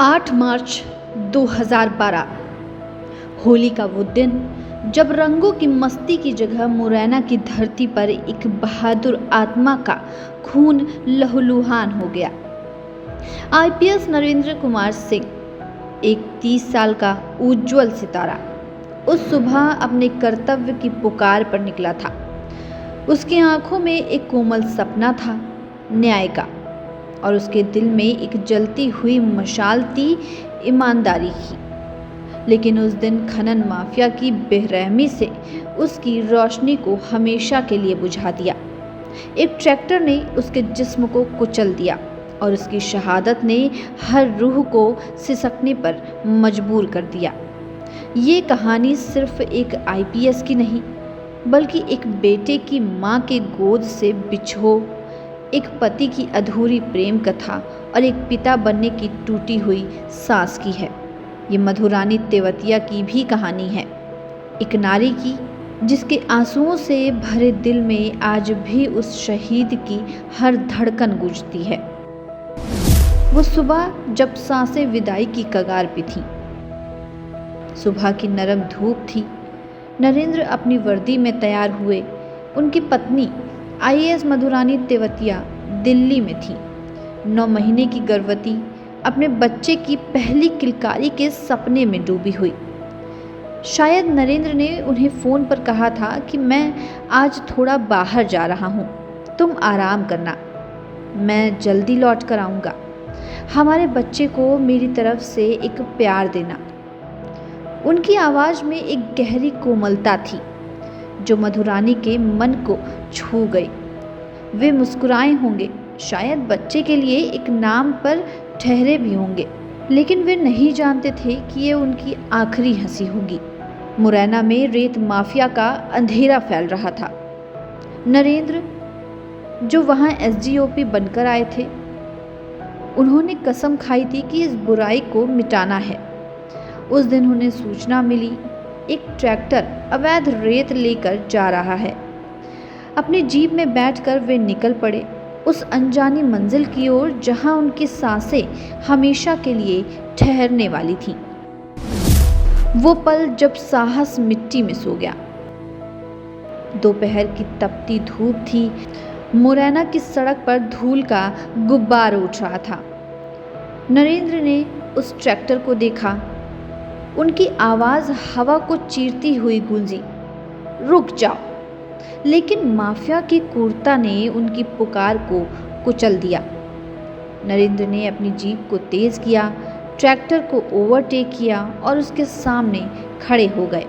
8 मार्च 2012 होली का वो दिन जब रंगों की मस्ती की जगह मुरैना की धरती पर एक बहादुर आत्मा का खून लहूलुहान हो गया। आईपीएस नरेंद्र कुमार सिंह, एक 30 साल का उज्जवल सितारा, उस सुबह अपने कर्तव्य की पुकार पर निकला था। उसकी आंखों में एक कोमल सपना था, न्याय का, और उसके दिल में एक जलती हुई मशाल थी, ईमानदारी की। लेकिन उस दिन खनन माफिया की बेरहमी से उसकी रोशनी को हमेशा के लिए बुझा दिया। एक ट्रैक्टर ने उसके जिस्म को कुचल दिया और उसकी शहादत ने हर रूह को सिसकने पर मजबूर कर दिया। ये कहानी सिर्फ एक आईपीएस की नहीं, बल्कि एक बेटे की माँ के गोद से बिछो, एक पति की अधूरी प्रेम कथा और एक पिता बनने की टूटी हुई सांस की है। ये मधुरानी तेवतिया की भी कहानी है, एक नारी की जिसके आंसुओं से भरे दिल में आज भी उस शहीद की हर धड़कन गूंजती है। वो सुबह जब सांसें विदाई की कगार पे थीं, सुबह की नरम धूप थी। नरेंद्र अपनी वर्दी में तैयार हुए। उनकी पत्नी आईएएस मधुरानी तेवतिया दिल्ली में थी, 9 महीने की गर्भवती, अपने बच्चे की पहली किलकारी के सपने में डूबी हुई। शायद नरेंद्र ने उन्हें फ़ोन पर कहा था कि मैं आज थोड़ा बाहर जा रहा हूँ, तुम आराम करना, मैं जल्दी लौट कर आऊँगा। हमारे बच्चे को मेरी तरफ से एक प्यार देना। उनकी आवाज़ में एक गहरी कोमलता थी जो मधुरानी के मन को छू गई। वे मुस्कुराए होंगे, शायद बच्चे के लिए एक नाम पर ठहरे भी होंगे, लेकिन वे नहीं जानते थे कि ये उनकी आखिरी हंसी होगी। मुरैना में रेत माफिया का अंधेरा फैल रहा था। नरेंद्र, जो वहाँ एसडीओपी बनकर आए थे, उन्होंने कसम खाई थी कि इस बुराई को मिटाना है। उस दिन उन्हें सूचना मिली, एक ट्रैक्टर अवैध रेत लेकर जा रहा है। अपनी जीप में बैठकर वे निकल पड़े उस अनजानी मंजिल की ओर जहां उनकी सांसें हमेशा के लिए ठहरने वाली थीं। वो पल जब साहस मिट्टी में सो गया। दोपहर की तपती धूप थी। मुरैना की सड़क पर धूल का गुब्बार उठ रहा था। नरेंद्र ने उस ट्रैक्टर को देखा। उनकी आवाज़ हवा को चीरती हुई गूंजी, रुक जाओ। लेकिन माफिया की क्रूरता ने उनकी पुकार को कुचल दिया। नरेंद्र ने अपनी जीप को तेज़ किया, ट्रैक्टर को ओवरटेक किया और उसके सामने खड़े हो गए।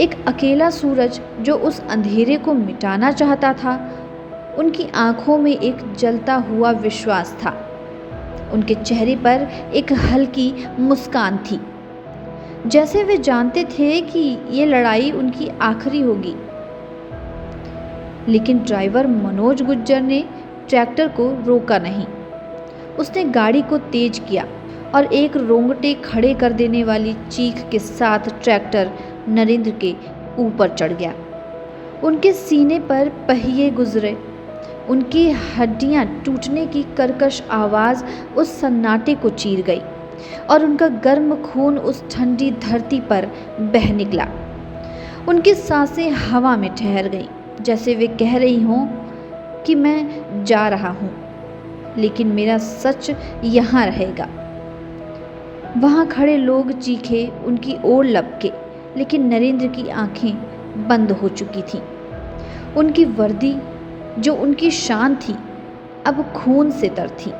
एक अकेला सूरज जो उस अंधेरे को मिटाना चाहता था। उनकी आंखों में एक जलता हुआ विश्वास था। उनके चेहरे पर एक हल्की मुस्कान थी, जैसे वे जानते थे कि ये लड़ाई उनकी आखिरी होगी। लेकिन ड्राइवर मनोज गुज्जर ने ट्रैक्टर को रोका नहीं। उसने गाड़ी को तेज किया और एक रोंगटे खड़े कर देने वाली चीख के साथ ट्रैक्टर नरेंद्र के ऊपर चढ़ गया। उनके सीने पर पहिए गुजरे। उनकी हड्डियां टूटने की कर्कश आवाज़ उस सन्नाटे को चीर गई और उनका गर्म खून उस ठंडी धरती पर बह निकला। उनकी सांसें हवा में ठहर गईं, जैसे वे कह रही हों कि मैं जा रहा हूँ, लेकिन मेरा सच यहाँ रहेगा। वहाँ खड़े लोग चीखे, उनकी ओर लपके, लेकिन नरेंद्र की आंखें बंद हो चुकी थीं। उनकी वर्दी, जो उनकी शान थी, अब खून से तर थी।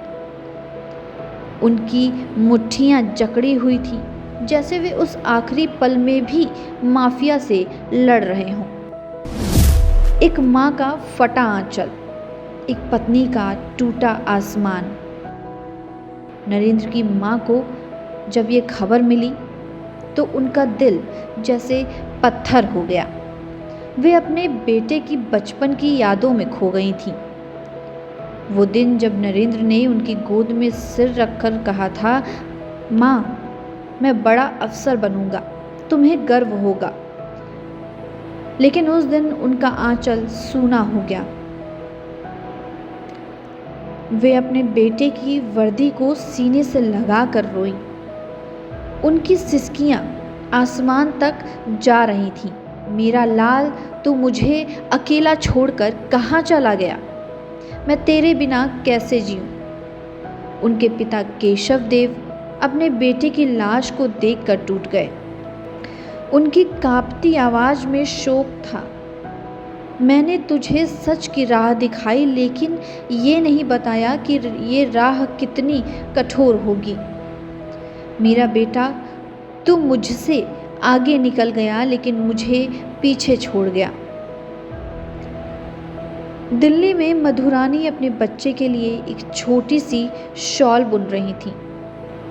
उनकी मुट्ठियाँ जकड़ी हुई थी, जैसे वे उस आखिरी पल में भी माफिया से लड़ रहे हों। एक माँ का फटा आंचल, एक पत्नी का टूटा आसमान। नरेंद्र की माँ को जब ये खबर मिली तो उनका दिल जैसे पत्थर हो गया। वे अपने बेटे की बचपन की यादों में खो गई थीं। वो दिन जब नरेंद्र ने उनकी गोद में सिर रखकर कहा था, माँ, मैं बड़ा अफसर बनूंगा, तुम्हें गर्व होगा। लेकिन उस दिन उनका आंचल सूना हो गया। वे अपने बेटे की वर्दी को सीने से लगा कर रोई। उनकी सिसकियां आसमान तक जा रही थीं। मेरा लाल, तू मुझे अकेला छोड़कर कहाँ चला गया? मैं तेरे बिना कैसे जीऊं? उनके पिता केशव देव अपने बेटे की लाश को देखकर टूट गए। उनकी कांपती आवाज में शोक था। मैंने तुझे सच की राह दिखाई, लेकिन ये नहीं बताया कि ये राह कितनी कठोर होगी। मेरा बेटा, तू मुझसे आगे निकल गया, लेकिन मुझे पीछे छोड़ गया। दिल्ली में मधुरानी अपने बच्चे के लिए एक छोटी सी शॉल बुन रही थी।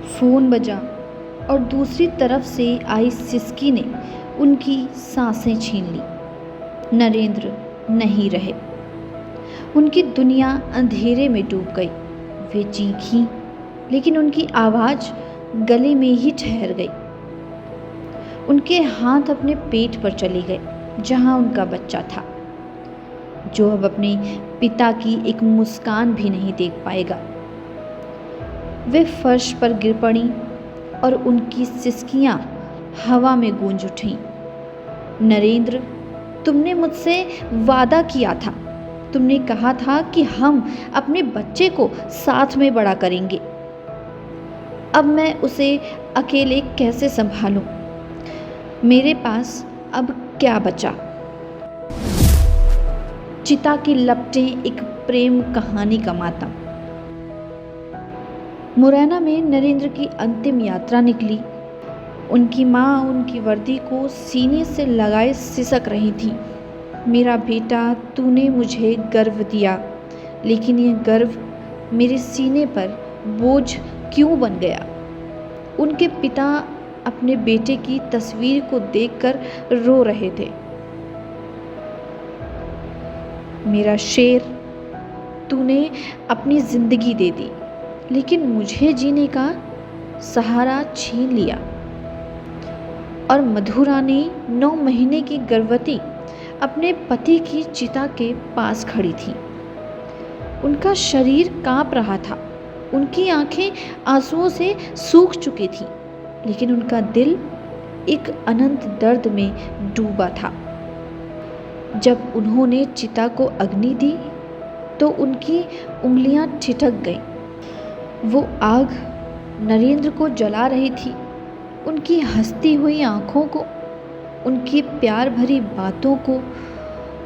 फ़ोन बजा और दूसरी तरफ से आई सिसकी ने उनकी सांसें छीन ली। नरेंद्र नहीं रहे। उनकी दुनिया अंधेरे में डूब गई। वे चीखीं, लेकिन उनकी आवाज़ गले में ही ठहर गई। उनके हाथ अपने पेट पर चले गए, जहां उनका बच्चा था, जो अब अपने पिता की एक मुस्कान भी नहीं देख पाएगा। वे फर्श पर गिर पड़ी और उनकी सिसकियां हवा में गूंज उठीं। नरेंद्र, तुमने मुझसे वादा किया था। तुमने कहा था कि हम अपने बच्चे को साथ में बड़ा करेंगे। अब मैं उसे अकेले कैसे संभालूं? मेरे पास अब क्या बचा? चिता की लपटें एक प्रेम कहानी का मातम। मुरैना में नरेंद्र की अंतिम यात्रा निकली। उनकी माँ उनकी वर्दी को सीने से लगाए सिसक रही थी। मेरा बेटा, तूने मुझे गर्व दिया, लेकिन यह गर्व मेरे सीने पर बोझ क्यों बन गया? उनके पिता अपने बेटे की तस्वीर को देखकर रो रहे थे। मेरा शेर, तूने अपनी जिंदगी दे दी, लेकिन मुझे जीने का सहारा छीन लिया। और मधुरानी 9 महीने की गर्भवती अपने पति की चिता के पास खड़ी थी। उनका शरीर कांप रहा था। उनकी आंखें आंसुओं से सूख चुकी थीं, लेकिन उनका दिल एक अनंत दर्द में डूबा था। जब उन्होंने चिता को अग्नि दी तो उनकी उंगलियां ठिठक गईं। वो आग नरेंद्र को जला रही थी। उनकी हंसती हुई आंखों को, उनकी प्यार भरी बातों को,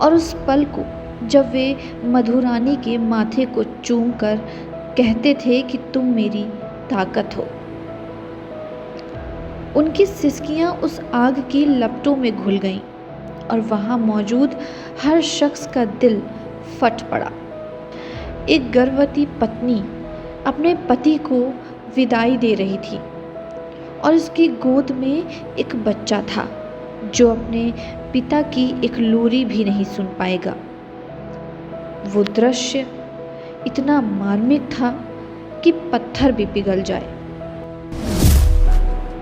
और उस पल को जब वे मधुरानी के माथे को चूमकर कहते थे कि तुम मेरी ताकत हो। उनकी सिसकियां उस आग की लपटों में घुल गईं और वहां मौजूद हर शख्स का दिल फट पड़ा। एक गर्भवती पत्नी अपने पति को विदाई दे रही थी और उसकी गोद में एक बच्चा था जो अपने पिता की एक लोरी भी नहीं सुन पाएगा। वो दृश्य इतना मार्मिक था कि पत्थर भी पिघल जाए।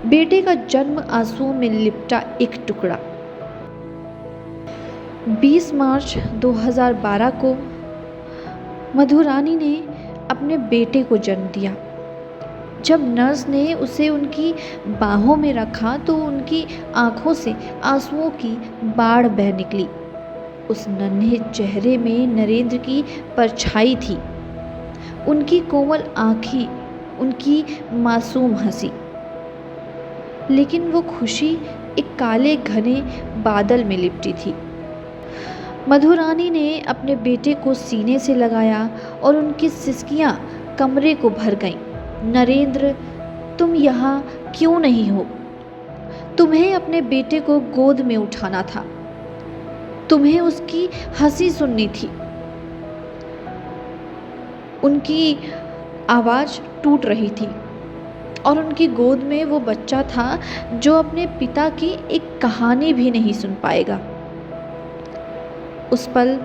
बेटे का जन्म आंसुओं में लिपटा एक टुकड़ा। 20 मार्च 2012 को मधुरानी ने अपने बेटे को जन्म दिया। जब नर्स ने उसे उनकी बाहों में रखा तो उनकी आंखों से आंसुओं की बाढ़ बह निकली। उस नन्हे चेहरे में नरेंद्र की परछाई थी, उनकी कोमल आंखें, उनकी मासूम हंसी। लेकिन वो खुशी एक काले घने बादल में लिपटी थी। मधुरानी ने अपने बेटे को सीने से लगाया और उनकी सिसकियां कमरे को भर गईं। नरेंद्र, तुम यहाँ क्यों नहीं हो? तुम्हें अपने बेटे को गोद में उठाना था। तुम्हें उसकी हंसी सुननी थी। उनकी आवाज़ टूट रही थी और उनकी गोद में वो बच्चा था जो अपने पिता की एक कहानी भी नहीं सुन पाएगा। उस पल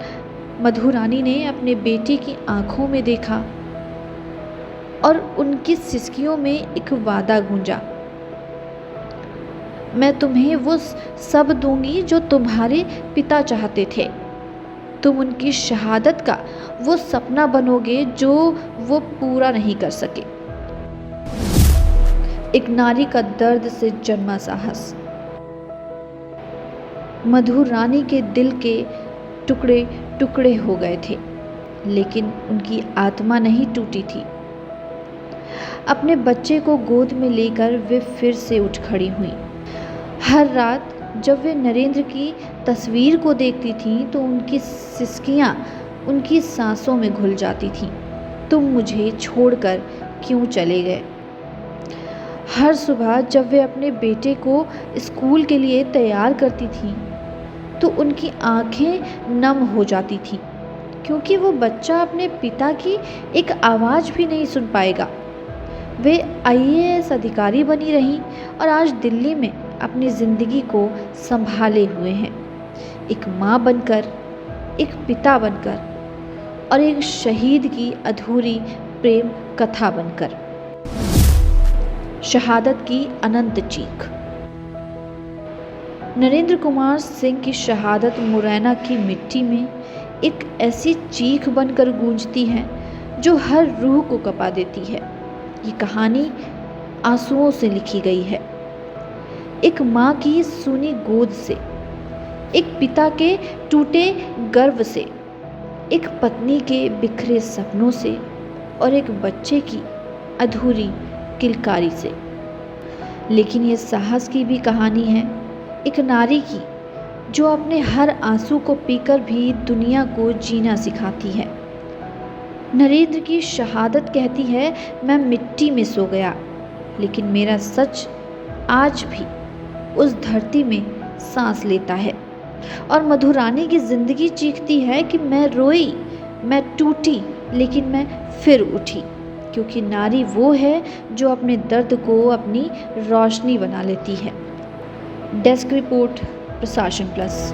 मधुरानी ने अपने बेटे की आंखों में देखा और उनकी सिसकियों में एक वादा गूंजा। मैं तुम्हें वो सब दूंगी जो तुम्हारे पिता चाहते थे। तुम उनकी शहादत का वो सपना बनोगे जो वो पूरा नहीं कर सके। एक नारी का दर्द से जन्मा साहस। मधु रानी के दिल के टुकड़े टुकड़े हो गए थे, लेकिन उनकी आत्मा नहीं टूटी थी। अपने बच्चे को गोद में लेकर वे फिर से उठ खड़ी हुई। हर रात जब वे नरेंद्र की तस्वीर को देखती थीं तो उनकी सिसकियां उनकी सांसों में घुल जाती थीं। तुम मुझे छोड़कर क्यों चले गए? हर सुबह जब वे अपने बेटे को स्कूल के लिए तैयार करती थीं तो उनकी आंखें नम हो जाती थीं, क्योंकि वो बच्चा अपने पिता की एक आवाज़ भी नहीं सुन पाएगा। वे आईएएस अधिकारी बनी रहीं और आज दिल्ली में अपनी ज़िंदगी को संभाले हुए हैं, एक माँ बनकर, एक पिता बनकर और एक शहीद की अधूरी प्रेम कथा बनकर। शहादत की अनंत चीख। नरेंद्र कुमार सिंह की शहादत मुरैना की मिट्टी में एक ऐसी चीख बनकर गूंजती है जो हर रूह को कपा देती है। ये कहानी आंसुओं से लिखी गई है, एक माँ की सूनी गोद से, एक पिता के टूटे गर्व से, एक पत्नी के बिखरे सपनों से और एक बच्चे की अधूरी किलकारी से। लेकिन ये साहस की भी कहानी है, एक नारी की जो अपने हर आंसू को पीकर भी दुनिया को जीना सिखाती है। नरेंद्र की शहादत कहती है, मैं मिट्टी में सो गया, लेकिन मेरा सच आज भी उस धरती में सांस लेता है। और मधु रानी की ज़िंदगी चीखती है कि मैं रोई, मैं टूटी, लेकिन मैं फिर उठी, क्योंकि नारी वो है जो अपने दर्द को अपनी रोशनी बना लेती है। डेस्क रिपोर्ट, प्रशासन प्लस।